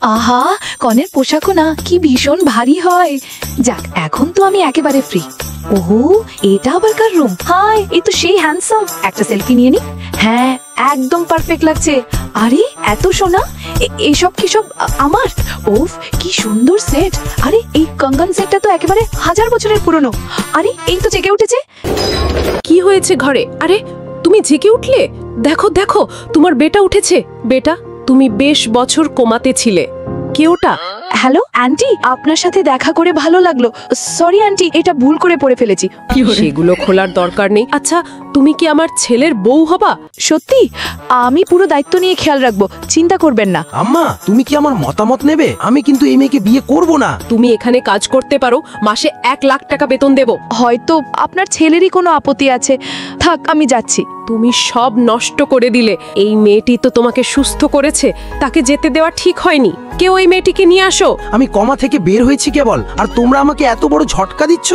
আহা, কনের পোশাকও না কি ভীষণ ভারী হয়। যাক, এখন তো আমি একেবারে ফ্রি। ওহো, এটা আবার কার রুম? হাই, এই তো সেই হ্যান্ডসাম। একটা সেলফি নিয়ে নি। হ্যাঁ, একদম পারফেক্ট লাগছে। আরে এত সোনা, এসব কি সব আমার? ওফ, কি সুন্দর সেট। আরে এই কঙ্গন সেটটা তো একেবারে 1000 বছরের পুরনো। আরে এই তো জেগে উঠেছে। কি হয়েছে ঘরে? আরে তুমি জেগে উঠলে? দেখো দেখো, তোমার বেটা উঠেছে। বেটা, তুমি বেশ বছর কোমাতে ছিলে। কে ওটা? হ্যালো আন্টি, আপনার সাথে দেখা করে ভালো লাগলো। সরি আন্টি, এটা ভুল করে পড়ে ফেলেছি। সেগুলো খোলার দরকার নেই। আচ্ছা, তুমি কি আমার ছেলের বউ হবা? সত্যি, আমি পুরো দায়িত্ব নিয়ে খেয়াল রাখবো, চিন্তা করবেন না। আম্মা, তুমি কি আমার মতামত নেবে? আমি কিন্তু এই মেয়েকে বিয়ে করব না। তুমি এখানে কাজ করতে পারো, মাসে 1 লাখ টাকা বেতন দেব। হয়তো আপনার ছেলেরই কোনো আপত্তি আছে। থাক, আমি যাচ্ছি। তুমি সব নষ্ট করে দিলে। এই মেয়েটি তো তোমাকে সুস্থ করেছে, তাকে যেতে দেওয়া ঠিক হয়নি। কেউ এই মেয়েটিকে নিয়ে আসো। আমি কমা থেকে বের হয়েছি কেবল, আর তোমরা আমাকে এত বড় ঝটকা দিচ্ছ।